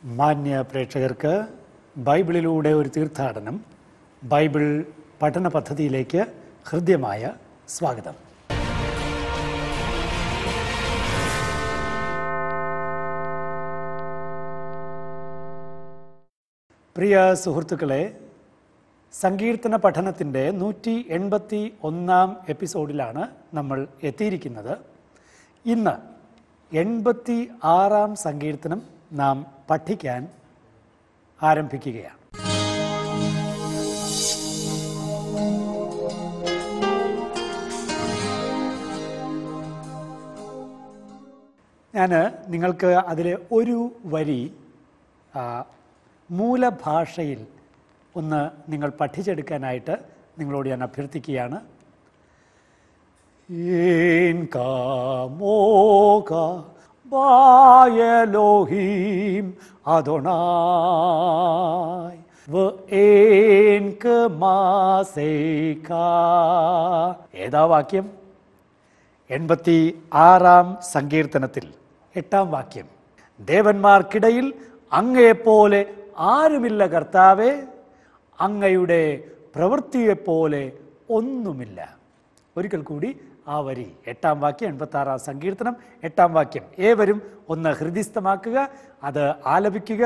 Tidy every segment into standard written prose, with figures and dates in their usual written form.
മാന്യ പ്രേക്ഷകർക്ക് ബൈബിളിലൂടെ ഒരു തീർത്ഥാടനം ബൈബിൾ പഠന പദ്ധതിയിലേക്ക് ഹൃദ്യമായ സ്വാഗതം. പ്രിയ സുഹൃത്തുക്കളെ, സങ്കീർത്തന പഠനത്തിൻ്റെ 181 എപ്പിസോഡിലാണ് നമ്മൾ എത്തിയിരിക്കുന്നത്. ഇന്ന് 86 സങ്കീർത്തനം നാം പഠിക്കാൻ ആരംഭിക്കുകയാണ്. ഞാൻ നിങ്ങൾക്ക് അതിലെ ഒരു വരി മൂലഭാഷയിൽ ഒന്ന് നിങ്ങൾ പഠിച്ചെടുക്കാനായിട്ട് നിങ്ങളോട് ഞാൻ അഭ്യർത്ഥിക്കുകയാണ്. Elohim Adonai ve'en k'maseika. ഏതാ വാക്യം? 86 സങ്കീർത്തനത്തിൽ 8 വാക്യം. ദേവന്മാർക്കിടയിൽ അങ്ങയെപ്പോലെ ആരുമില്ല കർത്താവേ, അങ്ങയുടെ പ്രവൃത്തിയെപ്പോലെ ഒന്നുമില്ല. ഒരിക്കൽ കൂടി ആ വരി, 8 വാക്യം, 86 സങ്കീർത്തനം 8 വാക്യം. ഏവരും ഒന്ന് ഹൃദിസ്ഥമാക്കുക, അത് ആലപിക്കുക.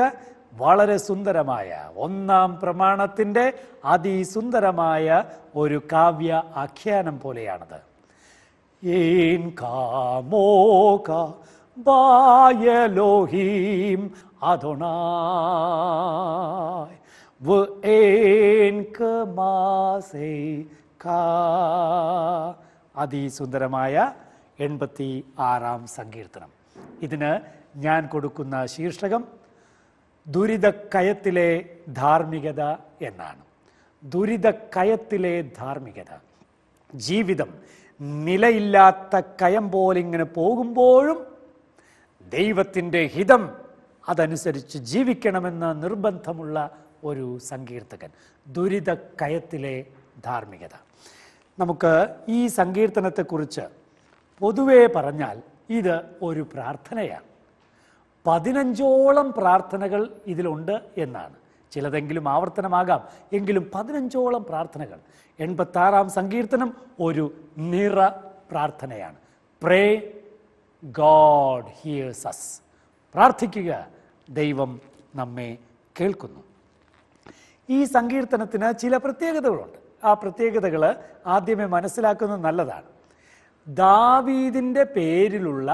വളരെ സുന്ദരമായ 1 പ്രമാണത്തിൻ്റെ അതിസുന്ദരമായ ഒരു കാവ്യ ആഖ്യാനം പോലെയാണത്. Elohim Adonai ve'en k'maseika. അതിസുന്ദരമായ 86 സങ്കീർത്തനം. ഇതിന് ഞാൻ കൊടുക്കുന്ന ശീർഷകം ദുരിതക്കയത്തിലെ ധാർമ്മികത എന്നാണ്. ദുരിതക്കയത്തിലെ ധാർമ്മികത. ജീവിതം നിലയില്ലാത്ത കയം പോലെ ഇങ്ങനെ പോകുമ്പോഴും ദൈവത്തിൻ്റെ ഹിതം അതനുസരിച്ച് ജീവിക്കണമെന്ന് നിർബന്ധമുള്ള ഒരു സങ്കീർത്തകൻ. ദുരിതക്കയത്തിലെ ധാർമ്മികത. നമുക്ക് ഈ സങ്കീർത്തനത്തെക്കുറിച്ച് പൊതുവേ പറഞ്ഞാൽ ഇത് ഒരു പ്രാർത്ഥനയാണ്. 15ഓളം പ്രാർത്ഥനകൾ ഇതിലുണ്ട് എന്നാണ്. ചിലതെങ്കിലും ആവർത്തനമാകാം, എങ്കിലും 15ഓളം പ്രാർത്ഥനകൾ. 86 സങ്കീർത്തനം ഒരു നിറ പ്രാർത്ഥനയാണ്. പ്രേ ഗോഡ് ഹിയേഴ്സ് അസ്. പ്രാർത്ഥിക്കുക, ദൈവം നമ്മെ കേൾക്കുന്നു. ഈ സങ്കീർത്തനത്തിന് ചില പ്രത്യേകതകളുണ്ട്. ആ പ്രത്യേകതകൾ ആദ്യമേ മനസ്സിലാക്കുന്നത് നല്ലതാണ്. ദാവീദിൻ്റെ പേരിലുള്ള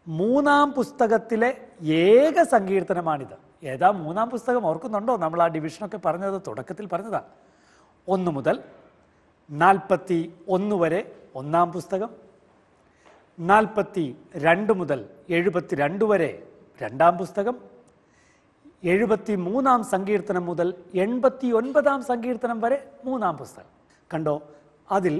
3 പുസ്തകത്തിലെ ഏക സങ്കീർത്തനമാണിത്. ഏതാ 3 പുസ്തകം ഓർക്കുന്നുണ്ടോ? നമ്മൾ ആ ഡിവിഷനൊക്കെ പറഞ്ഞത് തുടക്കത്തിൽ പറഞ്ഞതാണ്. 1 മുതൽ 41 വരെ 1 പുസ്തകം, 42 മുതൽ 72 വരെ 2 പുസ്തകം, 73 സങ്കീർത്തനം മുതൽ 89 സങ്കീർത്തനം വരെ 3 പുസ്തകം. കണ്ടോ, അതിൽ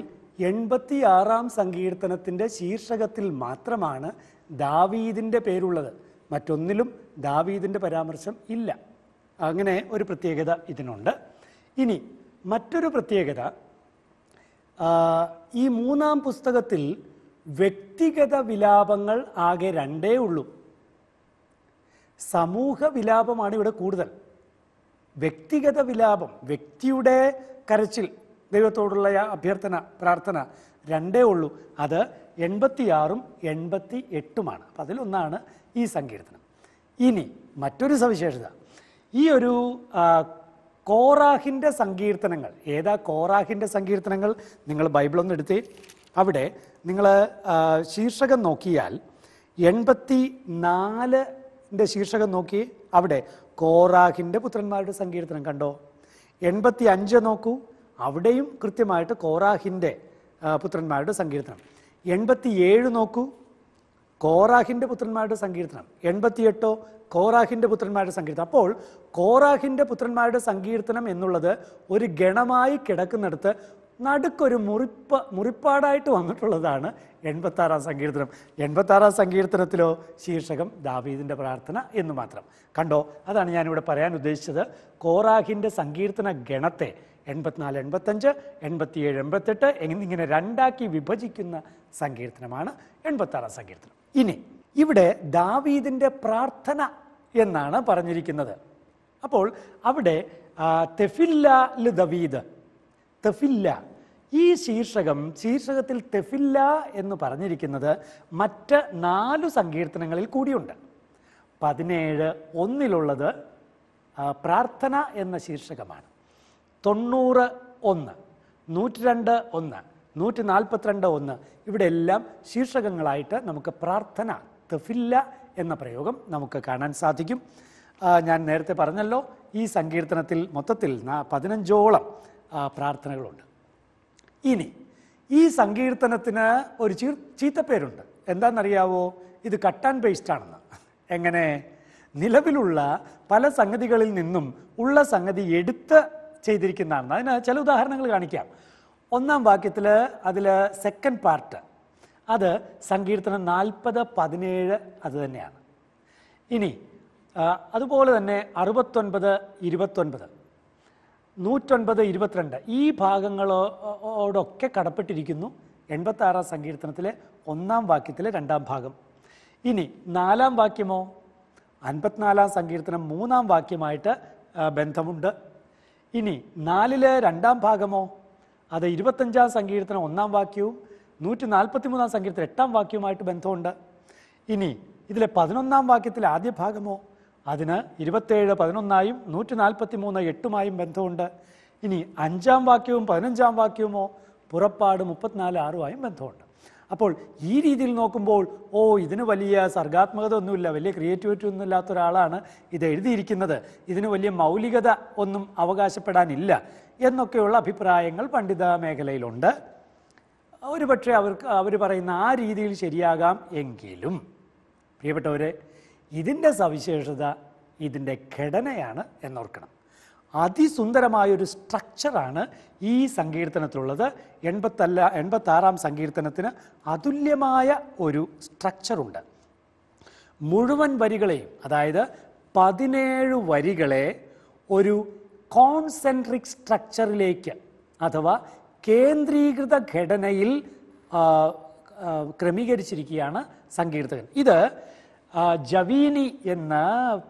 86 സങ്കീർത്തനത്തിൻ്റെ ശീർഷകത്തിൽ മാത്രമാണ് ദാവീദിൻ്റെ പേരുള്ളത്. മറ്റൊന്നിലും ദാവീദിൻ്റെ പരാമർശം ഇല്ല. അങ്ങനെ ഒരു പ്രത്യേകത ഇതിനുണ്ട്. ഇനി മറ്റൊരു പ്രത്യേകത, ഈ 3 പുസ്തകത്തിൽ വ്യക്തിഗത വിലാപങ്ങൾ ആകെ 2 ഉള്ളൂ. സമൂഹ വിലാപമാണ് ഇവിടെ കൂടുതൽ. വ്യക്തിഗത വിലാപം, വ്യക്തിയുടെ കരച്ചിൽ, ദൈവത്തോടുള്ള അഭ്യർത്ഥന, പ്രാർത്ഥന 2 ഉള്ളൂ. അത് 86ഉം 88ഉമാണ്. അപ്പം അതിലൊന്നാണ് ഈ സങ്കീർത്തനം. ഇനി മറ്റൊരു സവിശേഷത, ഈ ഒരു കോറാഹിൻ്റെ സങ്കീർത്തനങ്ങൾ. ഏതാ കോറാഹിൻ്റെ സങ്കീർത്തനങ്ങൾ? നിങ്ങൾ ബൈബിളൊന്ന് എടുത്തേ. അവിടെ നിങ്ങൾ ശീർഷകം നോക്കിയാൽ 84ൻ്റെ ശീർഷകം നോക്കി, അവിടെ കോറാഹിൻ്റെ പുത്രന്മാരുടെ സങ്കീർത്തനം കണ്ടോ. 85 നോക്കൂ, അവിടെയും കൃത്യമായിട്ട് കോറാഹിൻ്റെ പുത്രന്മാരുടെ സങ്കീർത്തനം. 87 നോക്കൂ, കോറാഹിൻ്റെ പുത്രന്മാരുടെ സങ്കീർത്തനം. 88 കോറാഹിൻ്റെ പുത്രന്മാരുടെ സങ്കീർത്തനം. അപ്പോൾ കോറാഹിൻ്റെ പുത്രന്മാരുടെ സങ്കീർത്തനം എന്നുള്ളത് ഒരു ഗണമായി കിടക്കുന്നിടത്ത് നടുക്കൊരു മുറിപ്പാടായിട്ട് വന്നിട്ടുള്ളതാണ് 86 സങ്കീർത്തനം. 86 സങ്കീർത്തനത്തിലോ ശീർഷകം ദാവീദിൻ്റെ പ്രാർത്ഥന എന്ന് മാത്രം. കണ്ടോ, അതാണ് ഞാനിവിടെ പറയാൻ ഉദ്ദേശിച്ചത്. കോറാഹിൻ്റെ സങ്കീർത്തന ഗണത്തെ 84, 85, 87, 88 എന്നിങ്ങനെ 2ആക്കി വിഭജിക്കുന്ന സങ്കീർത്തനമാണ് 86 സങ്കീർത്തനം. ഇനി ഇവിടെ ദാവീദിൻ്റെ പ്രാർത്ഥന എന്നാണ് പറഞ്ഞിരിക്കുന്നത്. അപ്പോൾ അവിടെ തെഫില്ല ലി ദവീദ്, തെഫില്ല ഈ ശീർഷകത്തിൽ തെഫില്ല എന്ന് പറഞ്ഞിരിക്കുന്നത് മറ്റ് 4 സങ്കീർത്തനങ്ങളിൽ കൂടിയുണ്ട്. 17:1 പ്രാർത്ഥന എന്ന ശീർഷകമാണ്. 90:1, 102:1, 142:1 ഇവിടെ എല്ലാം ശീർഷകങ്ങളായിട്ട് നമുക്ക് പ്രാർത്ഥന തെഫില്ല എന്ന പ്രയോഗം നമുക്ക് കാണാൻ സാധിക്കും. ഞാൻ നേരത്തെ പറഞ്ഞല്ലോ, ഈ സങ്കീർത്തനത്തിൽ മൊത്തത്തിൽ 15ഓളം പ്രാർത്ഥനകളുണ്ട്. ഇനി ഈ സങ്കീർത്തനത്തിന് ഒരു ചീത്തപ്പേരുണ്ട്. എന്താണെന്നറിയാവോ? ഇത് കട്ട് ആൻഡ് പേസ്റ്റ് ആണെന്ന്. എങ്ങനെ? നിലവിലുള്ള പല സംഗതികളിൽ നിന്നും ഉള്ള സംഗതി എടുത്ത് ചെയ്തിരിക്കുന്നതാണ്. അതിന് ചില ഉദാഹരണങ്ങൾ കാണിക്കാം. 1-ാം വാക്യത്തിൽ അതിൽ സെക്കൻഡ് പാർട്ട് അത് സങ്കീർത്തനം 40:17 അത് തന്നെയാണ്. ഇനി അതുപോലെ തന്നെ 69:29, 109:22 ഈ ഭാഗങ്ങളോടൊക്കെ കടപ്പെട്ടിരിക്കുന്നു 86-ാം സങ്കീർത്തനത്തിലെ 1-ാം വാക്യത്തിലെ 2-ാം ഭാഗം. ഇനി 4-ാം വാക്യമോ 54-ാം സങ്കീർത്തനം 3-ാം വാക്യമായിട്ട് ബന്ധമുണ്ട്. ഇനി 4-ലെ 2-ാം ഭാഗമോ അത് 25-ാം സങ്കീർത്തനം 1-ാം വാക്യവും 143-ാം സങ്കീർത്തനം 8-ാം വാക്യവുമായിട്ട് ബന്ധമുണ്ട്. ഇനി ഇതിലെ 11-ാം വാക്യത്തിലെ ആദ്യ ഭാഗമോ അതിന് 27:11 143:8 ബന്ധമുണ്ട്. ഇനി 5-ാം വാക്യവും 15-ാം വാക്യവുമോ പുറപ്പാട് 34:6 ബന്ധമുണ്ട്. അപ്പോൾ ഈ രീതിയിൽ നോക്കുമ്പോൾ ഇതിന് വലിയ സർഗാത്മകത ഒന്നുമില്ല, വലിയ ക്രിയേറ്റിവിറ്റി ഒന്നും ഇല്ലാത്ത ഒരാളാണ് ഇത് എഴുതിയിരിക്കുന്നത്, ഇതിന് വലിയ മൗലികത ഒന്നും അവകാശപ്പെടാനില്ല എന്നൊക്കെയുള്ള അഭിപ്രായങ്ങൾ പണ്ഡിത മേഖലയിലുണ്ട്. ഒരുപക്ഷെ അവർ പറയുന്ന ആ രീതിയിൽ ശരിയാകാം. എങ്കിലും പ്രിയപ്പെട്ടവരെ, ഇതിൻ്റെ സവിശേഷത ഇതിൻ്റെ ഘടനയാണ് എന്നോർക്കണം. അതിസുന്ദരമായൊരു സ്ട്രക്ചറാണ് ഈ സങ്കീർത്തനത്തിലുള്ളത്. 86-ാം സങ്കീർത്തനത്തിന് അതുല്യമായ ഒരു സ്ട്രക്ചറുണ്ട്. മുഴുവൻ വരികളെയും, അതായത് 17 വരികളെ ഒരു കോൺസെൻട്രിക് സ്ട്രക്ചറിലേക്ക് അഥവാ കേന്ദ്രീകൃത ഘടനയിൽ ക്രമീകരിച്ചിരിക്കുകയാണ് സങ്കീർത്തകൻ. ഇത് ജവീനി എന്ന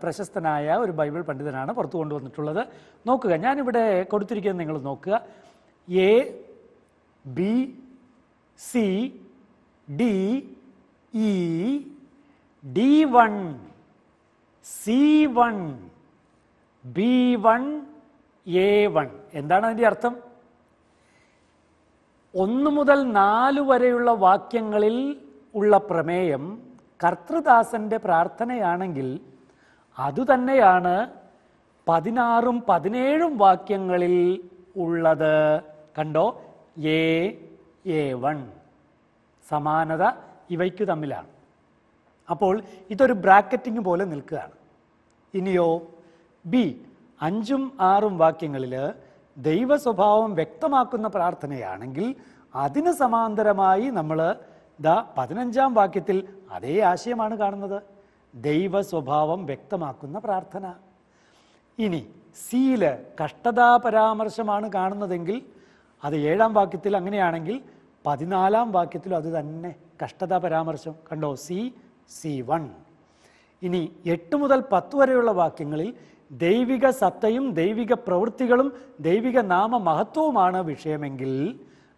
പ്രശസ്തനായ ഒരു ബൈബിൾ പണ്ഡിതനാണ് പുറത്തു കൊണ്ടുവന്നിട്ടുള്ളത്. നോക്കുക, ഞാനിവിടെ കൊടുത്തിരിക്കുന്നത് നിങ്ങൾ നോക്കുക. A, B, C, D, E, D1, C1, B1, A1. എന്താണ് അതിൻ്റെ അർത്ഥം? 1 മുതൽ 4 വരെയുള്ള വാക്യങ്ങളിൽ ഉള്ള പ്രമേയം കർത്തൃദാസന്റെ പ്രാർത്ഥനയാണെങ്കിൽ അതുതന്നെയാണ് 16ഉം 17ഉം വാക്യങ്ങളിൽ ഉള്ളത്. കണ്ടോ? A1 സമാനത ഇവയ്ക്കു തമ്മിലാണ്. അപ്പോൾ ഇതൊരു ബ്രാക്കറ്റിംഗ് പോലെ നിൽക്കുകയാണ്. ഇനിയോ ബി 5ഉം 6ഉം വാക്യങ്ങളിൽ ദൈവ സ്വഭാവം വ്യക്തമാക്കുന്ന പ്രാർത്ഥനയാണെങ്കിൽ അതിന് സമാന്തരമായി നമ്മൾ 15ാം വാക്യത്തിൽ അതേ ആശയമാണ് കാണുന്നത്, ദൈവ സ്വഭാവം വ്യക്തമാക്കുന്ന പ്രാർത്ഥന. ഇനി സിയില് കഷ്ടതാ പരാമർശമാണ് കാണുന്നതെങ്കിൽ അത് 7ാം വാക്യത്തിൽ അങ്ങനെയാണെങ്കിൽ 14ാം വാക്യത്തിലും അത് തന്നെ കഷ്ടതാ പരാമർശം. കണ്ടോ? C1. ഇനി 8 മുതൽ 10 വരെയുള്ള വാക്യങ്ങളിൽ ദൈവിക സത്തയും ദൈവിക പ്രവൃത്തികളും ദൈവിക നാമ മഹത്വവുമാണ് വിഷയമെങ്കിൽ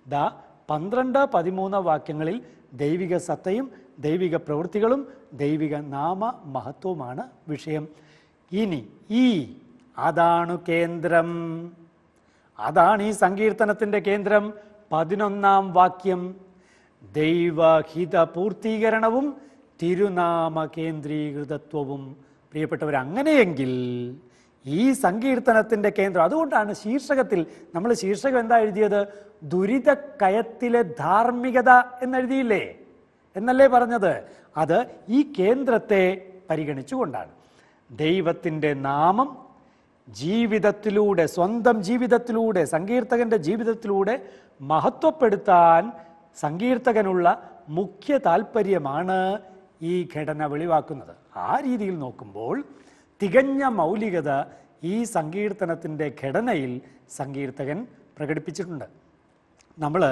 12, 13 വാക്യങ്ങളിൽ ദൈവിക സത്തയും ദൈവിക പ്രവൃത്തികളും ദൈവിക നാമ മഹത്വവുമാണ് വിഷയം. ഇനി അതാണ് കേന്ദ്രം, അതാണ് ഈ സങ്കീർത്തനത്തിൻ്റെ കേന്ദ്രം. 11ാം വാക്യം ദൈവഹിത പൂർത്തീകരണവും തിരുനാമ കേന്ദ്രീകൃതത്വവും. പ്രിയപ്പെട്ടവർ, അങ്ങനെയെങ്കിൽ ഈ സങ്കീർത്തനത്തിൻ്റെ കേന്ദ്രം, അതുകൊണ്ടാണ് ശീർഷകത്തിൽ നമ്മൾ ശീർഷകം എന്താ എഴുതിയത്? ദുരിതക്കയത്തിലെ ധാർമ്മികത എന്നെഴുതിയില്ലേ? എന്നല്ലേ പറഞ്ഞത്? അത് ഈ കേന്ദ്രത്തെ പരിഗണിച്ചുകൊണ്ടാണ്. ദൈവത്തിൻ്റെ നാമം ജീവിതത്തിലൂടെ, സ്വന്തം ജീവിതത്തിലൂടെ, സങ്കീർത്തകൻ്റെ ജീവിതത്തിലൂടെ മഹത്വപ്പെടുത്താൻ സങ്കീർത്തകനുള്ള മുഖ്യ താല്പര്യമാണ് ഈ ഘടന വെളിവാക്കുന്നത്. ആ രീതിയിൽ നോക്കുമ്പോൾ തികഞ്ഞ മൗലികത ഈ സങ്കീർത്തനത്തിൻ്റെ ഘടനയിൽ സങ്കീർത്തകൻ പ്രകടിപ്പിച്ചിട്ടുണ്ട്. നമ്മൾ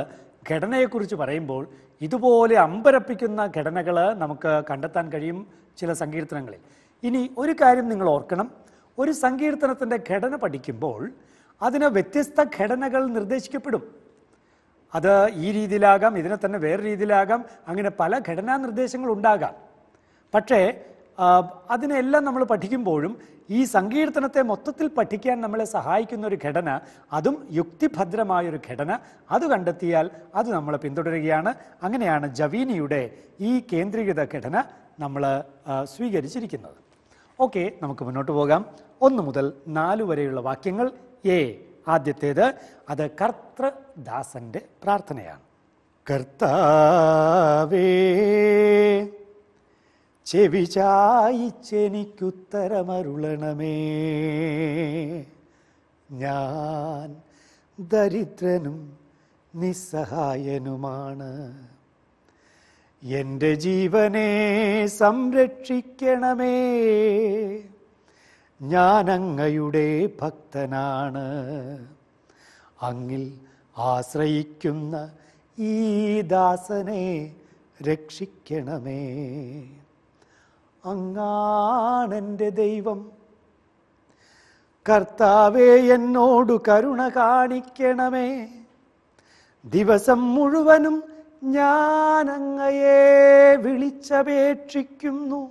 ഘടനയെക്കുറിച്ച് പറയുമ്പോൾ ഇതുപോലെ അമ്പരപ്പിക്കുന്ന ഘടനകൾ നമുക്ക് കണ്ടെത്താൻ കഴിയും ചില സങ്കീർത്തനങ്ങളിൽ. ഇനി ഒരു കാര്യം നിങ്ങൾ ഓർക്കണം, ഒരു സങ്കീർത്തനത്തിൻ്റെ ഘടന പഠിക്കുമ്പോൾ അതിന് വ്യത്യസ്ത ഘടനകൾ നിർദ്ദേശിക്കപ്പെടും. അത് ഈ രീതിയിലാകാം, ഇതിനെ തന്നെ വേറെ രീതിയിലാകാം, അങ്ങനെ പല ഘടനാ നിർദ്ദേശങ്ങൾ ഉണ്ടാകാം. പക്ഷേ അതിനെല്ലാം നമ്മൾ പഠിക്കുമ്പോഴും ഈ സങ്കീർത്തനത്തെ മൊത്തത്തിൽ പഠിക്കാൻ നമ്മളെ സഹായിക്കുന്ന ഒരു ഘടന, അതും യുക്തിഭദ്രമായൊരു ഘടന, അത് കണ്ടെത്തിയാൽ അത് നമ്മൾ പിന്തുടരുകയാണ്. അങ്ങനെയാണ് ജവീനിയുടെ ഈ കേന്ദ്രീകൃത ഘടന നമ്മൾ സ്വീകരിച്ചിരിക്കുന്നത്. ഓക്കെ, നമുക്ക് മുന്നോട്ട് പോകാം. 1 മുതൽ 4 വരെയുള്ള വാക്യങ്ങൾ. ആദ്യത്തേത് അത് കർത്തൃദാസന്റെ പ്രാർത്ഥനയാണ്. കർത്താവേ, ചെവി ചായിച്ചെനിക്കുത്തരമരുളണമേ. ഞാൻ ദരിദ്രനും നിസ്സഹായനുമാണ്. എൻ്റെ ജീവനെ സംരക്ഷിക്കണമേ. ഞാൻ അങ്ങയുടെ ഭക്തനാണ്. അങ്ങിൽ ആശ്രയിക്കുന്ന ഈ ദാസനെ രക്ഷിക്കണമേ. അങ്ങാണെൻ്റെ ദൈവം. കർത്താവേ, എന്നോടു കരുണ കാണിക്കണമേ. ദിവസം മുഴുവനും ഞാൻ അങ്ങയെ വിളിച്ചപേക്ഷിക്കുന്നു.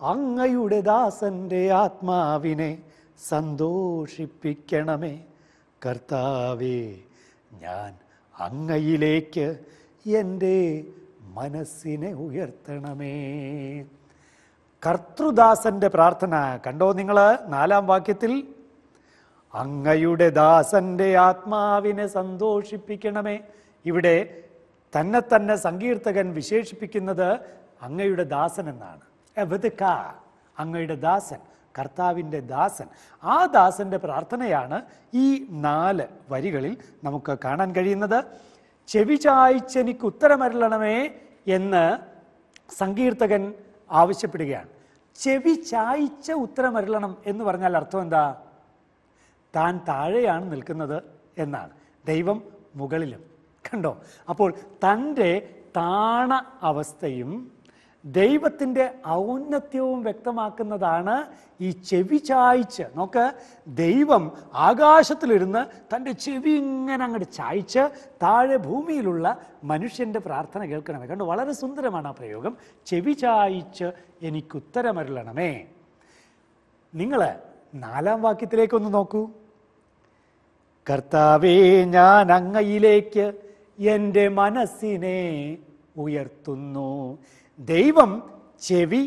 അങ്ങയുടെ ദാസന്റെ ആത്മാവിനെ സന്തോഷിപ്പിക്കണമേ. കർത്താവേ, ഞാൻ അങ്ങയിലേക്ക് എൻ്റെ മനസ്സിനെ ഉയർത്തണമേ. കർത്തൃദാസന്റെ പ്രാർത്ഥന കണ്ടോ നിങ്ങൾ? 4-ാം വാക്യത്തിൽ അങ്ങയുടെ ദാസന്റെ ആത്മാവിനെ സന്തോഷിപ്പിക്കണമേ. ഇവിടെ തന്നെ സങ്കീർത്തകൻ വിശേഷിപ്പിക്കുന്നത് അങ്ങയുടെ ദാസൻ എന്നാണ്. അങ്ങയുടെ ദാസൻ, കർത്താവിൻ്റെ ദാസൻ. ആ ദാസന്റെ പ്രാർത്ഥനയാണ് ഈ 4 വരികളിൽ നമുക്ക് കാണാൻ കഴിയുന്നത്. ചെവി ചായ്ച്ചെനിക്ക് ഉത്തരമരുളണമേ എന്ന് സങ്കീർത്തകൻ ആവശ്യപ്പെടുകയാണ്. ചെവി ചായ്ച്ച ഉത്തരമരുളണം എന്ന് പറഞ്ഞാൽ അർത്ഥം എന്താ? താൻ താഴെയാണ് നിൽക്കുന്നത് എന്നാണ്, ദൈവം മുകളിലും. കണ്ടോ? അപ്പോൾ തൻ്റെ താണ അവസ്ഥയും ദൈവത്തിൻ്റെ ഔന്നത്യവും വ്യക്തമാക്കുന്നതാണ് ഈ ചെവി ചായ്ച്ച്. നോക്ക്, ദൈവം ആകാശത്തിലിരുന്ന് തൻ്റെ ചെവി ഇങ്ങനെ അങ്ങോട്ട് ചായ്ച്ച് താഴെ ഭൂമിയിലുള്ള മനുഷ്യൻ്റെ പ്രാർത്ഥന കേൾക്കണമേ. കണ്ടു, വളരെ സുന്ദരമാണ് ആ പ്രയോഗം. ചെവി ചായ്ച്ച് എനിക്കുത്തരമരുളണമേ. നിങ്ങൾ 4-ാം വാക്യത്തിലേക്കൊന്ന് നോക്കൂ. കർത്താവേ, ഞാൻ അങ്ങയിലേക്ക് എൻ്റെ മനസ്സിനെ ഉയർത്തുന്നു. ദൈവം ചെവി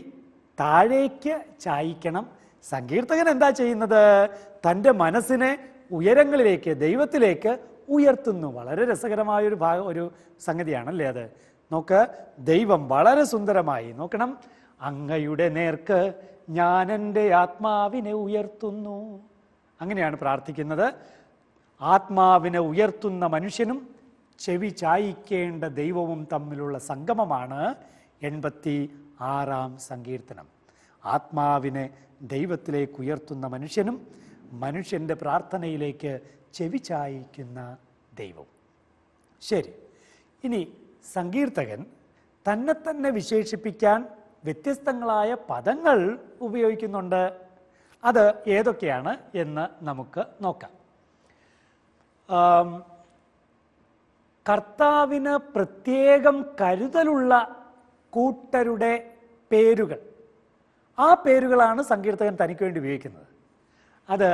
താഴേക്ക് ചായ്ക്കണം. സങ്കീർത്തകൻ എന്താ ചെയ്യുന്നത്? തൻ്റെ മനസ്സിനെ ഉയരങ്ങളിലേക്ക്, ദൈവത്തിലേക്ക് ഉയർത്തുന്നു. വളരെ രസകരമായൊരു ഒരു സംഗതിയാണല്ലേ അത്. നോക്ക്, ദൈവം വളരെ സുന്ദരമായി, നോക്കണം, അങ്ങയുടെ നേർക്ക് ഞാൻ എൻ്റെ ആത്മാവിനെ ഉയർത്തുന്നു. അങ്ങനെയാണ് പ്രാർത്ഥിക്കുന്നത്. ആത്മാവിനെ ഉയർത്തുന്ന മനുഷ്യനും ചെവി ചായ്ക്കേണ്ട ദൈവവും തമ്മിലുള്ള സംഗമമാണ് 86-ാം സങ്കീർത്തനം. ആത്മാവിനെ ദൈവത്തിലേക്ക് ഉയർത്തുന്ന മനുഷ്യനും മനുഷ്യൻ്റെ പ്രാർത്ഥനയിലേക്ക് ചെവി ചായ്ക്കുന്ന ദൈവവും. ശരി, ഇനി സങ്കീർത്തകൻ തന്നെ വിശേഷിപ്പിക്കാൻ വ്യത്യസ്തങ്ങളായ പദങ്ങൾ ഉപയോഗിക്കുന്നുണ്ട്. അത് ഏതൊക്കെയാണ് എന്ന് നമുക്ക് നോക്കാം. കർത്താവിന് പ്രത്യേകം കരുതലുള്ള കൂട്ടരുടെ പേരുകൾ, ആ പേരുകളാണ് സങ്കീർത്തകൻ തനിക്ക് വേണ്ടി ഉപയോഗിക്കുന്നത്. അത്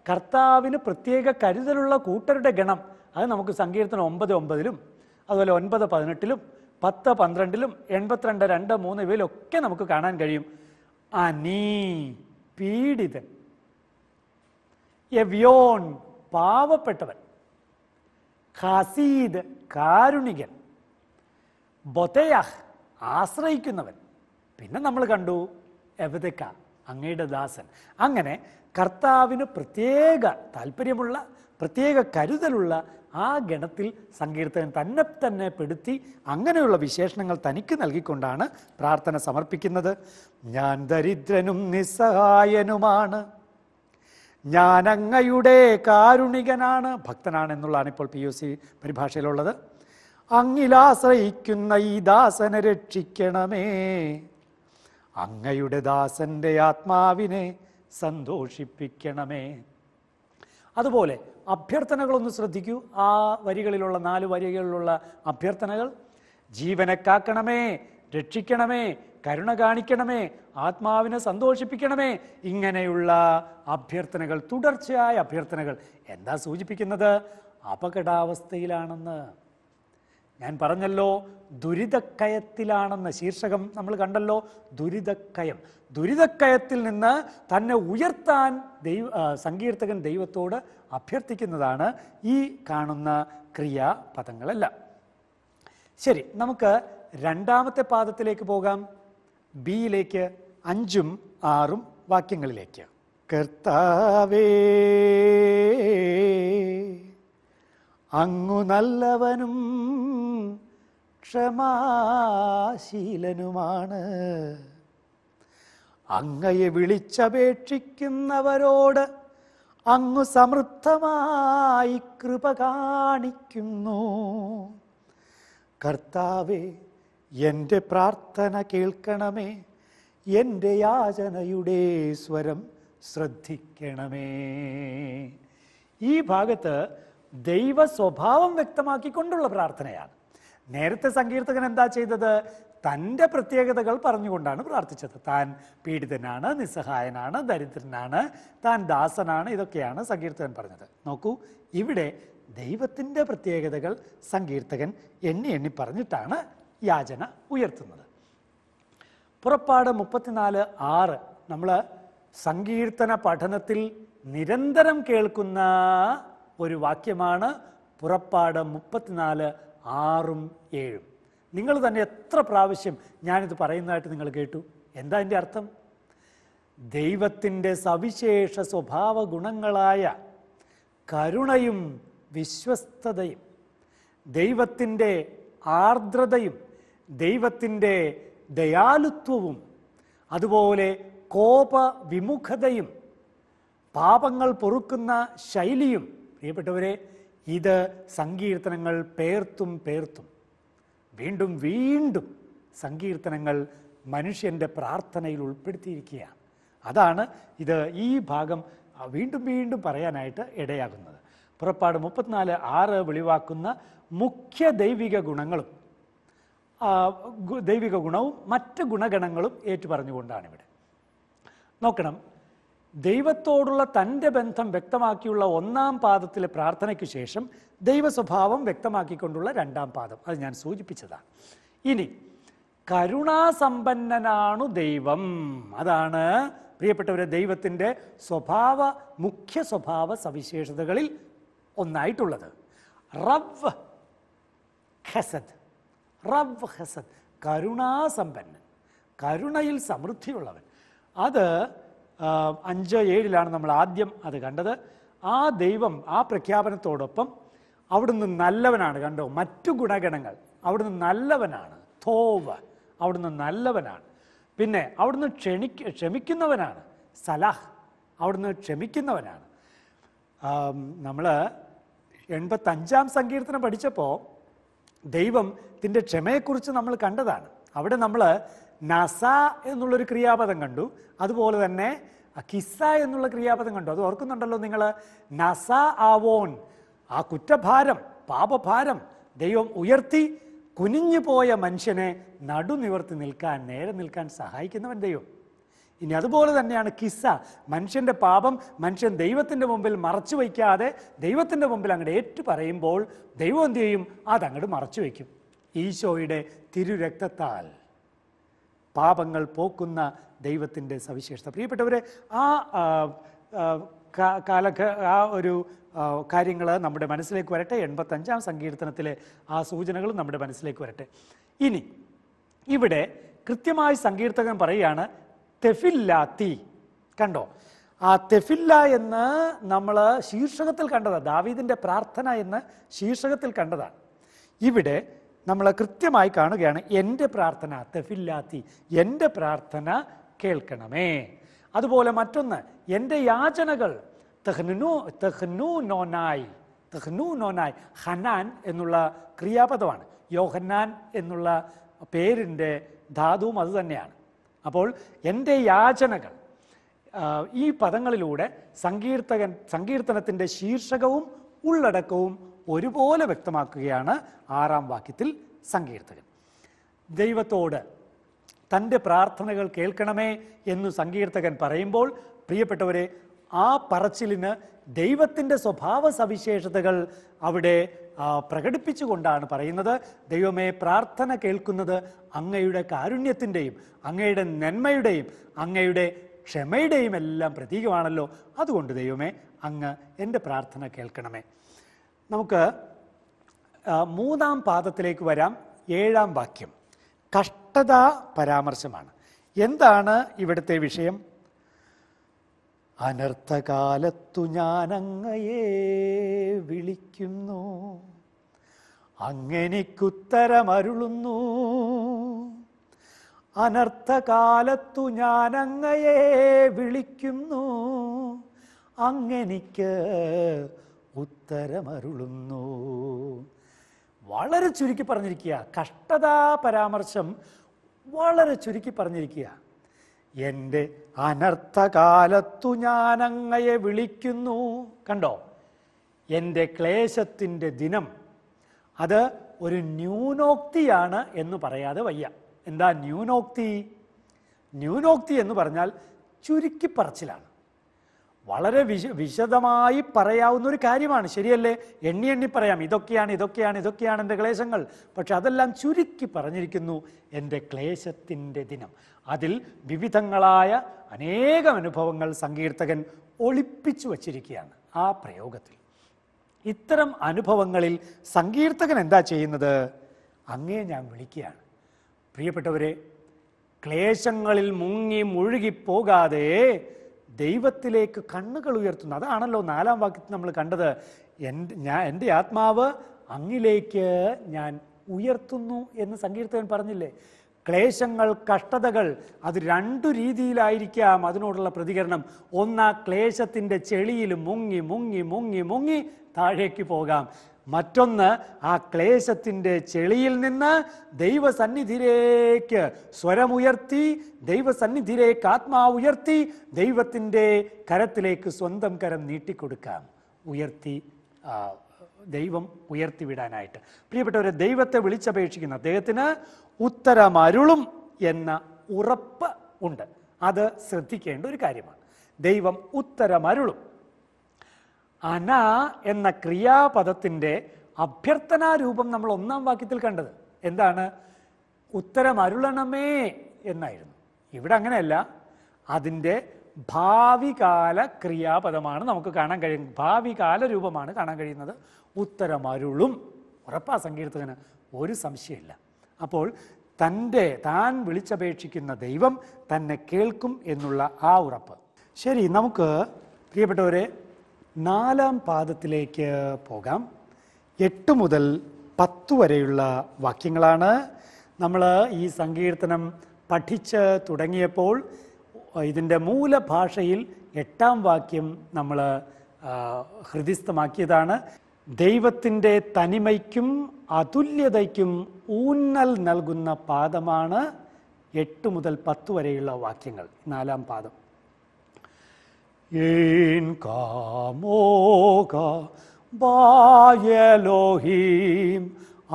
കർത്താവിന് പ്രത്യേക കരുതലുള്ള കൂട്ടരുടെ ഗണം. അത് നമുക്ക് സങ്കീർത്തനം 9:9 അതുപോലെ 9:18 10:12 82 2:3 ഇവയിലൊക്കെ നമുക്ക് കാണാൻ കഴിയും. അനീ പീഡിതൻ, എവ്യോൻ പാവപ്പെട്ടവൻ, ഖസീദ് കാരുണികൻ, ബൊതയഹ് ആശ്രയിക്കുന്നവൻ. പിന്നെ നമ്മൾ കണ്ടു എവദക്ക അങ്ങയുടെ ദാസൻ. അങ്ങനെ കർത്താവിന് പ്രത്യേക താല്പര്യമുള്ള, പ്രത്യേക കരുതലുള്ള ആ ഗണത്തിൽ സങ്കീർത്തകൻ തന്നെ പെടുത്തി അങ്ങനെയുള്ള വിശേഷണങ്ങൾ തനിക്ക് നൽകിക്കൊണ്ടാണ് പ്രാർത്ഥന സമർപ്പിക്കുന്നത്. ഞാൻ ദരിദ്രനും നിസ്സഹായനുമാണ്, ഞാൻ അങ്ങയുടെ കാരുണികനാണ്, ഭക്തനാണ് എന്നുള്ളതാണ് ഇപ്പോൾ POC പരിഭാഷയിലുള്ളത്. അങ്ങിലാശ്രയിക്കുന്ന ഈ ദാസനെ രക്ഷിക്കണമേ. അങ്ങയുടെ ദാസന്റെ ആത്മാവിനെ സന്തോഷിപ്പിക്കണമേ. അതുപോലെ അഭ്യർത്ഥനകളൊന്ന് ശ്രദ്ധിക്കൂ. ആ വരികളിലുള്ള 4 വരികളിലുള്ള അഭ്യർത്ഥനകൾ: ജീവനെ കാക്കണമേ, രക്ഷിക്കണമേ, കരുണ കാണിക്കണമേ, ആത്മാവിനെ സന്തോഷിപ്പിക്കണമേ. ഇങ്ങനെയുള്ള അഭ്യർത്ഥനകൾ, തുടർച്ചയായ അഭ്യർത്ഥനകൾ എന്താ സൂചിപ്പിക്കുന്നത്? അപകടാവസ്ഥയിലാണെന്ന്. ഞാൻ പറഞ്ഞല്ലോ, ദുരിതക്കയത്തിലാണെന്ന്. ശീർഷകം നമ്മൾ കണ്ടല്ലോ, ദുരിതക്കയം. ദുരിതക്കയത്തിൽ നിന്ന് തന്നെ ഉയർത്താൻ സങ്കീർത്തകൻ ദൈവത്തോട് അഭ്യർത്ഥിക്കുന്നതാണ് ഈ കാണുന്ന ക്രിയാപദങ്ങളെല്ലാം. ശരി, നമുക്ക് രണ്ടാമത്തെ പാദത്തിലേക്ക് പോകാം. ബിയിലേക്ക്, 5ഉം 6ഉം വാക്യങ്ങളിലേക്ക്. കർത്താവേ, അങ്ങു നല്ലവനും ക്ഷമാശീലനുമാണ്. അങ്ങയെ വിളിച്ചപേക്ഷിക്കുന്നവരോട് അങ്ങു സമൃദ്ധമായി കൃപ കാണിക്കുന്നു. കർത്താവേ, എൻ്റെ പ്രാർത്ഥന കേൾക്കണമേ, എൻ്റെ യാചനയുടെ സ്വരം ശ്രദ്ധിക്കണമേ. ഈ ഭാഗത്ത് ദൈവ സ്വഭാവം വ്യക്തമാക്കിക്കൊണ്ടുള്ള പ്രാർത്ഥനയാണ്. നേരത്തെ സങ്കീർത്തകൻ എന്താ ചെയ്തത്? തൻ്റെ പ്രത്യേകതകൾ പറഞ്ഞുകൊണ്ടാണ് പ്രാർത്ഥിച്ചത്. താൻ പീഡിതനാണ്, നിസ്സഹായനാണ്, ദരിദ്രനാണ്, താൻ ദാസനാണ്, ഇതൊക്കെയാണ് സങ്കീർത്തകൻ പറഞ്ഞത്. നോക്കൂ, ഇവിടെ ദൈവത്തിൻ്റെ പ്രത്യേകതകൾ സങ്കീർത്തകൻ എണ്ണി എണ്ണി പറഞ്ഞിട്ടാണ് യാചന ഉയർത്തുന്നത്. പുറപ്പാട് 34:6 നമ്മൾ സങ്കീർത്തന പഠനത്തിൽ നിരന്തരം കേൾക്കുന്ന ഒരു വാക്യമാണ്. പുറപ്പാട് 34:6ഉം 7ഉം. നിങ്ങൾ തന്നെ എത്ര പ്രാവശ്യം ഞാനിത് പറയുന്നതായിട്ട് നിങ്ങൾ കേട്ടു? എന്താ അതിൻ്റെ അർത്ഥം? ദൈവത്തിൻ്റെ സവിശേഷ സ്വഭാവ ഗുണങ്ങളായ കരുണയും വിശ്വസ്തതയും, ദൈവത്തിൻ്റെ ആർദ്രതയും, ദൈവത്തിൻ്റെ ദയാലുത്വവും, അതുപോലെ കോപവിമുഖതയും, പാപങ്ങൾ പൊറുക്കുന്ന ശൈലിയും, പ്രിയപ്പെട്ടവരെ, ഇത് സങ്കീർത്തനങ്ങൾ പേർത്തും പേർത്തും വീണ്ടും വീണ്ടും സങ്കീർത്തനങ്ങൾ മനുഷ്യൻ്റെ പ്രാർത്ഥനയിൽ ഉൾപ്പെടുത്തിയിരിക്കുകയാണ്. അതാണ് ഇത് ഈ ഭാഗം വീണ്ടും വീണ്ടും പറയാനായിട്ട് ഇടയാകുന്നത്. പുറപ്പാട് 34:6 വെളിവാക്കുന്ന മുഖ്യ ദൈവിക ഗുണങ്ങളും മറ്റ് ഗുണഗണങ്ങളും ഏറ്റുപറഞ്ഞുകൊണ്ടാണ് ഇവിടെ. നോക്കണം, ദൈവത്തോടുള്ള തൻ്റെ ബന്ധം വ്യക്തമാക്കിയുള്ള 1-ാം പാദത്തിലെ പ്രാർത്ഥനയ്ക്ക് ശേഷം ദൈവ സ്വഭാവം വ്യക്തമാക്കിക്കൊണ്ടുള്ള 2-ാം പാദം, അത് ഞാൻ സൂചിപ്പിച്ചതാണ്. ഇനി കരുണാസമ്പന്നനാണു ദൈവം. അതാണ് പ്രിയപ്പെട്ടവരെ ദൈവത്തിൻ്റെ മുഖ്യ സ്വഭാവ സവിശേഷതകളിൽ ഒന്നായിട്ടുള്ളത്. റവ് ഖസദ്, കരുണാസമ്പന്നൻ, കരുണയിൽ സമൃദ്ധിയുള്ളവൻ. അത് 5:7 നമ്മൾ ആദ്യം അത് കണ്ടത്. ആ ദൈവം ആ പ്രഖ്യാപനത്തോടൊപ്പം അവിടുന്ന് നല്ലവനാണ്. കണ്ടോ, മറ്റു ഗുണഗണങ്ങൾ. അവിടുന്ന് നല്ലവനാണ്, തോവ്, അവിടുന്ന് നല്ലവനാണ്. പിന്നെ അവിടുന്ന് ക്ഷമിക്കുന്നവനാണ്, സലാഹ്, അവിടുന്ന് ക്ഷമിക്കുന്നവനാണ്. നമ്മൾ 85-ാം സങ്കീർത്തനം പഠിച്ചപ്പോൾ ദൈവത്തിൻ്റെ ക്ഷമയെക്കുറിച്ച് നമ്മൾ കണ്ടതാണ്. അവിടെ നമ്മൾ നസ എന്നുള്ളൊരു ക്രിയാപദം കണ്ടു, അതുപോലെ തന്നെ കിസ്സ എന്നുള്ള ക്രിയാപദം കണ്ടു. അത് ഓർക്കുന്നുണ്ടല്ലോ നിങ്ങൾ? നസ ആവോൻ, ആ കുറ്റഭാരം, പാപഭാരം ദൈവം ഉയർത്തി കുനിഞ്ഞു പോയ മനുഷ്യനെ നടുനിവർത്തി നിൽക്കാൻ, നേരെ നിൽക്കാൻ സഹായിക്കുന്നവൻ ദൈവം. ഇനി അതുപോലെ തന്നെയാണ് കിസ്സ, മനുഷ്യൻ്റെ പാപം മനുഷ്യൻ ദൈവത്തിൻ്റെ മുമ്പിൽ മറച്ചു വയ്ക്കാതെ ദൈവത്തിൻ്റെ മുമ്പിൽ അങ്ങോട്ട് ഏറ്റു പറയുമ്പോൾ ദൈവം എന്ത് ചെയ്യും? അതങ്ങോട്ട് മറച്ചു വയ്ക്കും. ഈശോയുടെ തിരുരക്തത്താൽ പാപങ്ങൾ പോക്കുന്ന ദൈവത്തിൻ്റെ സവിശേഷത. പ്രിയപ്പെട്ടവരെ, ആ ഒരു കാര്യങ്ങൾ നമ്മുടെ മനസ്സിലേക്ക് വരട്ടെ. 85-ാം സങ്കീർത്തനത്തിലെ ആ സൂചനകൾ നമ്മുടെ മനസ്സിലേക്ക് വരട്ടെ. ഇനി ഇവിടെ കൃത്യമായി സങ്കീർത്തകൻ പറയുകയാണ് തെഫില്ലാത്തി. കണ്ടോ, ആ തെഫില്ല എന്ന് നമ്മൾ ശീർഷകത്തിൽ കണ്ടതാണ്. ദാവീദിൻ്റെ പ്രാർത്ഥന എന്ന് ശീർഷകത്തിൽ കണ്ടതാണ്. ഇവിടെ നമ്മൾ കൃത്യമായി കാണുകയാണ് എൻ്റെ പ്രാർത്ഥന തെഫില്ലാത്തി, എൻ്റെ പ്രാർത്ഥന കേൾക്കണമേ. അതുപോലെ മറ്റൊന്ന്, എൻ്റെ യാചനകൾ തെഹ്നൂനോനായി. ഹനാൻ എന്നുള്ള ക്രിയാപദമാണ്. യോഹന്നാൻ എന്നുള്ള പേരിൻ്റെ ധാതുവും അത് തന്നെയാണ്. അപ്പോൾ എൻ്റെ യാചനകൾ ഈ പദങ്ങളിലൂടെ സങ്കീർത്തനത്തിൻ്റെ ശീർഷകവും ഉള്ളടക്കവും ഒരുപോലെ വ്യക്തമാക്കുകയാണ് 6-ാം വാക്യത്തിൽ സങ്കീർത്തകൻ. ദൈവത്തോട് തൻ്റെ പ്രാർത്ഥനകൾ കേൾക്കണമേ എന്ന് സങ്കീർത്തകൻ പറയുമ്പോൾ, പ്രിയപ്പെട്ടവരെ, ആ പറച്ചിലിന് ദൈവത്തിൻ്റെ സ്വഭാവ സവിശേഷതകൾ അവിടെ പ്രകടിപ്പിച്ചുകൊണ്ടാണ് പറയുന്നത്. ദൈവമേ, പ്രാർത്ഥന കേൾക്കുന്നത് അങ്ങയുടെ കാരുണ്യത്തിൻ്റെയും അങ്ങയുടെ നന്മയുടെയും അങ്ങയുടെ ക്ഷമയുടെയും എല്ലാം പ്രതീകമാണല്ലോ. അതുകൊണ്ട് ദൈവമേ, അങ്ങ് എൻ്റെ പ്രാർത്ഥന കേൾക്കണമേ. നമുക്ക് 3-ാം പാദത്തിലേക്ക് വരാം. 7-ാം വാക്യം കഷ്ടത പരാമർശമാണ്. എന്താണ് ഇവിടുത്തെ വിഷയം? അനർത്ഥകാലത്തു ഞാൻ അങ്ങയെ വിളിക്കുന്നു, അങ്ങെനിക്കുത്തരമരുളുന്നു. അനർത്ഥകാലത്തു ഞാൻ അങ്ങയെ വിളിക്കുന്നു, അങ്ങെനിക്ക് ഉത്തരമരുളുന്നു. വളരെ ചുരുക്കി പറഞ്ഞിരിക്കുക. കഷ്ടതാ പരാമർശം വളരെ ചുരുക്കി പറഞ്ഞിരിക്കുക. എൻ്റെ അനർത്ഥകാലത്തു ഞാൻ അങ്ങയെ വിളിക്കുന്നു. കണ്ടോ, എൻ്റെ ക്ലേശത്തിൻ്റെ ദിനം. അത് ഒരു ന്യൂനോക്തിയാണ് എന്ന് പറയാതെ വയ്യ. എന്താ ന്യൂനോക്തി? ന്യൂനോക്തി എന്ന് പറഞ്ഞാൽ ചുരുക്കി പറച്ചിലാണ്. വളരെ വിശദമായി പറയാവുന്ന ഒരു കാര്യമാണ്, ശരിയല്ലേ? എണ്ണി എണ്ണി പറയാം, ഇതൊക്കെയാണ് എൻ്റെ ക്ലേശങ്ങൾ. പക്ഷെ അതെല്ലാം ചുരുക്കി പറഞ്ഞിരിക്കുന്നു. എൻ്റെ ക്ലേശത്തിൻ്റെ ദിനം. അതിൽ വിവിധങ്ങളായ അനേകം അനുഭവങ്ങൾ സങ്കീർത്തകൻ ഒളിപ്പിച്ചു വച്ചിരിക്കുകയാണ് ആ പ്രയോഗത്തിൽ. ഇത്തരം അനുഭവങ്ങളിൽ സങ്കീർത്തകൻ എന്താ ചെയ്യുന്നത്? അങ്ങേ ഞാൻ വിളിക്കുകയാണ്. പ്രിയപ്പെട്ടവരെ, ക്ലേശങ്ങളിൽ മുഴുകിപ്പോകാതെ ദൈവത്തിലേക്ക് കണ്ണുകൾ ഉയർത്തുന്നു. അതാണല്ലോ 4-ാം വാക്യത്തിൽ നമ്മൾ കണ്ടത്. എൻ്റെ ആത്മാവ് അങ്ങിലേക്ക് ഞാൻ ഉയർത്തുന്നു എന്ന് സങ്കീർത്തകൻ പറഞ്ഞില്ലേ? ക്ലേശങ്ങൾ, കഷ്ടതകൾ, അത് 2 രീതിയിലായിരിക്കാം അതിനോടുള്ള പ്രതികരണം. ഒന്ന്, ക്ലേശത്തിൻ്റെ ചെളിയിൽ മുങ്ങി മുങ്ങി മുങ്ങി മുങ്ങി താഴേക്ക് പോകാം. മറ്റൊന്ന്, ആ ക്ലേശത്തിൻ്റെ ചെളിയിൽ നിന്ന് ദൈവസന്നിധിയിലേക്ക് സ്വരമുയർത്തി, ദൈവസന്നിധിയിലേക്ക് ആത്മാവ് ഉയർത്തി, ദൈവത്തിൻ്റെ കരത്തിലേക്ക് സ്വന്തം കരം നീട്ടിക്കൊടുക്കാം. ദൈവം ഉയർത്തിവിടാനായിട്ട്. പ്രിയപ്പെട്ടവരെ, ദൈവത്തെ വിളിച്ചപേക്ഷിക്കുന്ന അദ്ദേഹത്തിന് ഉത്തരമരുളും എന്ന ഉറപ്പ് ഉണ്ട്. അത് ശ്രദ്ധിക്കേണ്ട ഒരു കാര്യമാണ്. ദൈവം ഉത്തരമരുളും. അന എന്ന ക്രിയാപദത്തിൻ്റെ അഭ്യർത്ഥനാരൂപം നമ്മൾ 1-ാം വാക്യത്തിൽ കണ്ടത് എന്താണ്? ഉത്തരമരുളണമേ എന്നായിരുന്നു. ഇവിടെ അങ്ങനെയല്ല. അതിൻ്റെ ഭാവികാല ക്രിയാപദമാണ് നമുക്ക് കാണാൻ കഴിയുന്നത്. ഭാവികാല രൂപമാണ് കാണാൻ കഴിയുന്നത്. ഉത്തരമരുളും. ഉറപ്പാ സങ്കീർത്തകന്, ഒരു സംശയമില്ല. അപ്പോൾ താൻ വിളിച്ചപേക്ഷിക്കുന്ന ദൈവം തന്നെ കേൾക്കും എന്നുള്ള ആ ഉറപ്പ്. ശരി, നമുക്ക് പ്രിയപ്പെട്ടവരെ 4-ാം പാദത്തിലേക്ക് പോകാം. 8 മുതൽ 10 വരെയുള്ള വാക്യങ്ങളാണ്. നമ്മൾ ഈ സങ്കീർത്തനം പഠിച്ച് തുടങ്ങിയപ്പോൾ ഇതിൻ്റെ മൂലഭാഷയിൽ 8-ാം വാക്യം നമ്മൾ ഹൃദിസ്ഥമാക്കിയതാണ്. ദൈവത്തിൻ്റെ തനിമയ്ക്കും അതുല്യതയ്ക്കും ഊന്നൽ നൽകുന്ന പാദമാണ് 8 മുതൽ 10 വരെയുള്ള വാക്യങ്ങൾ. 4-ാം പാദം. En kamoga ba Elohim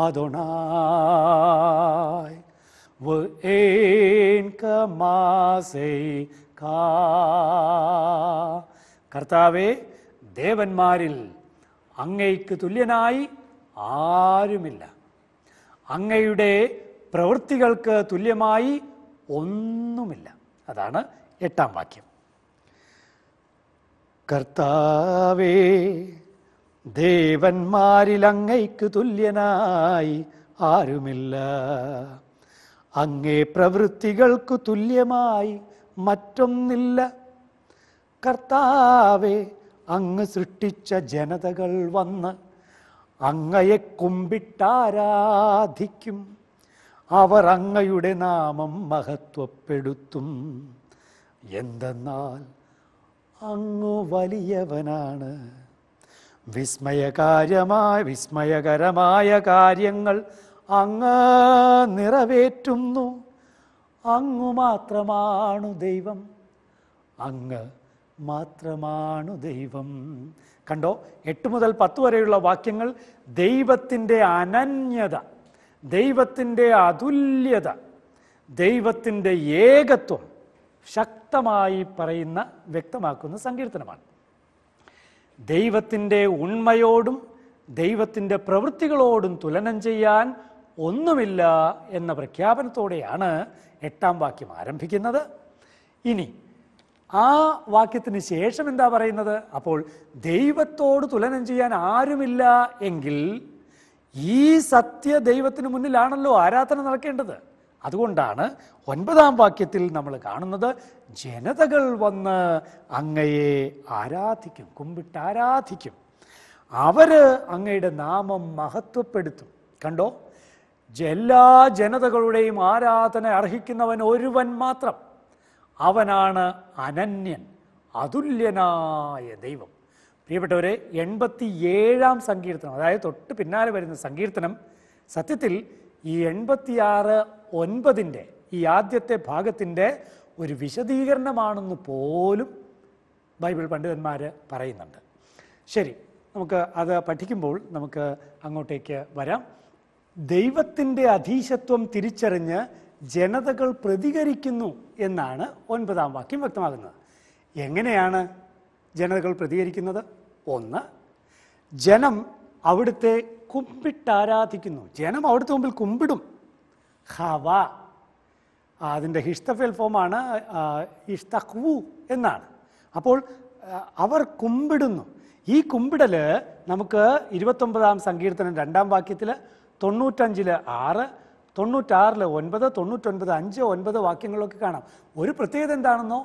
Adonai en kamasei ka. കർത്താവേ, ദേവന്മാരിൽ അങ്ങയ്ക്ക് തുല്യനായി ആരുമില്ല. അങ്ങയുടെ പ്രവൃത്തികൾക്ക് തുല്യമായി ഒന്നുമില്ല. അതാണ് 8-ാം വാക്യം. കർത്താവേ, ദേവന്മാരിൽ അങ്ങയ്ക്ക് തുല്യനായി ആരുമില്ല. അങ്ങേ പ്രവൃത്തികൾക്കു തുല്യമായി മറ്റൊന്നില്ല. കർത്താവേ, അങ്ങ് സൃഷ്ടിച്ച ജനതകൾ വന്ന് അങ്ങയെ കുമ്പിട്ടാരാധിക്കും. അവർ അങ്ങയുടെ നാമം മഹത്വപ്പെടുത്തും. എന്തെന്നാൽ അങ്ങ് വലിയവനാണ്. വിസ്മയകരമായ കാര്യങ്ങൾ അങ്ങ് നിറവേറ്റുന്നു. അങ്ങു മാത്രമാണു ദൈവം, അങ്ങ് മാത്രമാണു ദൈവം. കണ്ടോ, 8 മുതൽ 10 വരെയുള്ള വാക്യങ്ങൾ ദൈവത്തിൻ്റെ അനന്യത, ദൈവത്തിൻ്റെ അതുല്യത, ദൈവത്തിൻ്റെ ഏകത്വം ശക്തമായി പറയുന്ന വ്യക്തമാക്കുന്ന സങ്കീർത്തനമാണ്. ദൈവത്തിൻ്റെ ഉണ്മയോടും ദൈവത്തിൻ്റെ പ്രവൃത്തികളോടും തുലനം ചെയ്യാൻ ഒന്നുമില്ല എന്ന പ്രഖ്യാപനത്തോടെയാണ് 8-ാം വാക്യം ആരംഭിക്കുന്നത്. ഇനി ആ വാക്യത്തിന് ശേഷം എന്താ പറയുന്നത്? അപ്പോൾ ദൈവത്തോട് തുലനം ചെയ്യാൻ ആരുമില്ല എങ്കിൽ ഈ സത്യ ദൈവത്തിന് മുന്നിലാണല്ലോ ആരാധന നടക്കേണ്ടത്. അതുകൊണ്ടാണ് 9-ാം വാക്യത്തിൽ നമ്മൾ കാണുന്നത്, ജനതകൾ വന്ന് അങ്ങയെ ആരാധിക്കും, കുമ്പിട്ടാരാധിക്കും, അവര് അങ്ങയുടെ നാമം മഹത്വപ്പെടുത്തും. കണ്ടോ, എല്ലാ ജനതകളുടെയും ആരാധന അർഹിക്കുന്നവൻ ഒരുവൻ മാത്രം, അവനാണ് അനന്യൻ, അതുല്യനായ ദൈവം. പ്രിയപ്പെട്ടവരെ, 87-ാം സങ്കീർത്തനം, അതായത് തൊട്ട് പിന്നാലെ വരുന്ന സങ്കീർത്തനം, സത്യത്തിൽ ഈ 86:9 ഈ ആദ്യത്തെ ഭാഗത്തിൻ്റെ ഒരു വിശദീകരണമാണെന്ന് പോലും ബൈബിൾ പണ്ഡിതന്മാർ പറയുന്നുണ്ട്. ശരി, നമുക്ക് അത് പഠിക്കുമ്പോൾ നമുക്ക് അങ്ങോട്ടേക്ക് വരാം. ദൈവത്തിൻ്റെ അധീശത്വം തിരിച്ചറിഞ്ഞ് ജനതകൾ പ്രതികരിക്കുന്നു എന്നാണ് 9-ാം വാക്യം വ്യക്തമാകുന്നത്. എങ്ങനെയാണ് ജനതകൾ പ്രതികരിക്കുന്നത്? 1, ജനം അവിടുത്തെ കുമ്പിട്ടാരാധിക്കുന്നു. ജനം അവിടുത്തെ മുമ്പിൽ കുമ്പിടും. ഹവ, അതിൻ്റെ ഹിഷ്തഫേൽ ഫോമാണ് ഇഷ്തഖ്വു എന്നാണ്. അപ്പോൾ അവർ കുമ്പിടുന്നു. ഈ കുമ്പിടൽ നമുക്ക് 29-ാം സങ്കീർത്തനം 2-ാം വാക്യത്തിൽ, 95-ൽ 6, 96-ൽ 9, 99 5, 9 വാക്യങ്ങളിലൊക്കെ കാണാം. ഒരു പ്രത്യേകത എന്താണെന്നോ,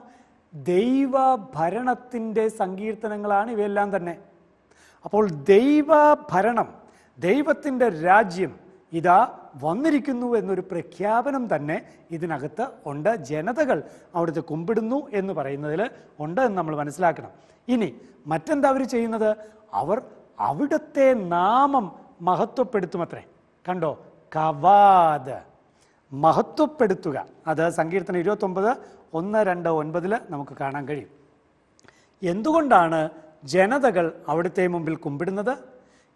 ദൈവഭരണത്തിൻ്റെ സങ്കീർത്തനങ്ങളാണ് ഇവയെല്ലാം തന്നെ. അപ്പോൾ ദൈവഭരണം, ദൈവത്തിൻ്റെ രാജ്യം ഇതാ വന്നിരിക്കുന്നു എന്നൊരു പ്രഖ്യാപനം തന്നെ ഇതിനകത്ത് ഉണ്ട്. ജനതകൾ അവിടുത്തെ കുമ്പിടുന്നു എന്ന് പറയുന്നതിൽ ഉണ്ട് എന്ന് നമ്മൾ മനസ്സിലാക്കണം. ഇനി മറ്റെന്താ അവർ ചെയ്യുന്നത്? അവർ അവിടുത്തെ നാമം മഹത്വപ്പെടുത്തുമത്രേ. കണ്ടോ, കവാദ്, മഹത്വപ്പെടുത്തുക. അത് സങ്കീർത്തനം 29, 1, 2, 9 നമുക്ക് കാണാൻ കഴിയും. എന്തുകൊണ്ടാണ് ജനതകൾ അവിടുത്തെ മുമ്പിൽ കുമ്പിടുന്നത്?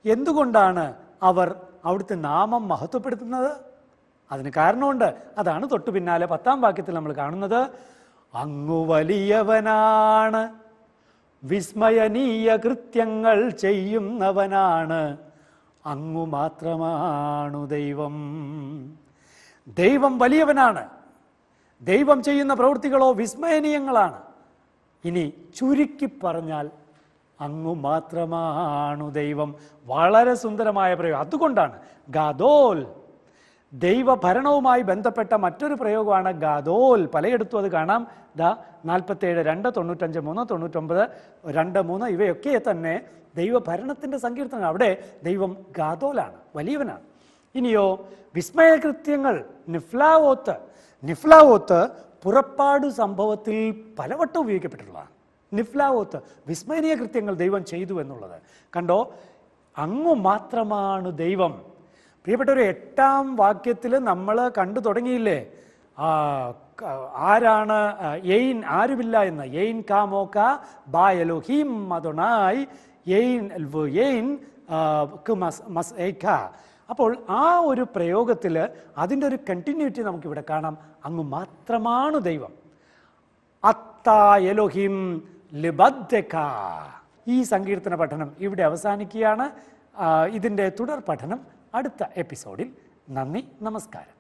എന്തുകൊണ്ടാണ് അവർ അവിടുത്തെ നാമം മഹത്വപ്പെടുത്തുന്നത്? അതിന് കാരണമുണ്ട്. അതാണ് തൊട്ടു പിന്നാലെ 10-ാം വാക്യത്തിൽ നമ്മൾ കാണുന്നത്. അങ്ങു വലിയവനാണ്, വിസ്മയനീയ കൃത്യങ്ങൾ ചെയ്യുന്നവനാണ്, അങ്ങു മാത്രമാണു ദൈവം. ദൈവം വലിയവനാണ്, ദൈവം ചെയ്യുന്ന പ്രവൃത്തികളോ വിസ്മയനീയങ്ങളാണ്. ഇനി ചുരുക്കി പറഞ്ഞാൽ അങ്ങു മാത്രമാണു ദൈവം. വളരെ സുന്ദരമായ പ്രയോഗം. അതുകൊണ്ടാണ് ഗാദോൽ, ദൈവഭരണവുമായി ബന്ധപ്പെട്ട മറ്റൊരു പ്രയോഗമാണ് ഗാദോൽ. പലയിടത്തും അത് കാണാം. 47, 2, 95, 3, 99, 2, 3 ഇവയൊക്കെ തന്നെ ദൈവഭരണത്തിൻ്റെ സങ്കീർത്തനം. അവിടെ ദൈവം ഗാദോലാണ്, വലിയവനാണ്. ഇനിയോ വിസ്മയകൃത്യങ്ങൾ, നിഫ്ലാവോത്ത്. നിഫ്ലാവോത്ത് പുറപ്പാടു സംഭവത്തിൽ പലവട്ടം ഉപയോഗിക്കപ്പെട്ടിട്ടുള്ളതാണ്. നിഫ്ലാവോത്ത്, വിസ്മയനീയ കൃത്യങ്ങൾ ദൈവം ചെയ്തു എന്നുള്ളത്. കണ്ടോ, അങ്ങു മാത്രമാണ് ദൈവം. പ്രിയപ്പെട്ടവർ, 8-ാം വാക്യത്തിൽ നമ്മൾ കണ്ടു തുടങ്ങിയില്ലേ, ആരാണ് എയിൻ, ആരുമില്ല എന്ന്. എയിൻ കാമോക്ക ബാ എലോഹീം അദോണായി എയിൻ എയിൻ മസ് ഏക്ക. അപ്പോൾ ആ ഒരു പ്രയോഗത്തിൽ അതിൻ്റെ ഒരു കണ്ടിന്യൂറ്റി നമുക്കിവിടെ കാണാം. അങ്ങ് മാത്രമാണ് ദൈവം. അത്താ എലോഹിം ലിബദ്ദക. ഈ സങ്കീർത്തന പഠനം ഇവിടെ അവസാനിക്കുകയാണ്. ഇതിൻ്റെ തുടർ പഠനം അടുത്ത എപ്പിസോഡിൽ. നന്ദി, നമസ്കാരം.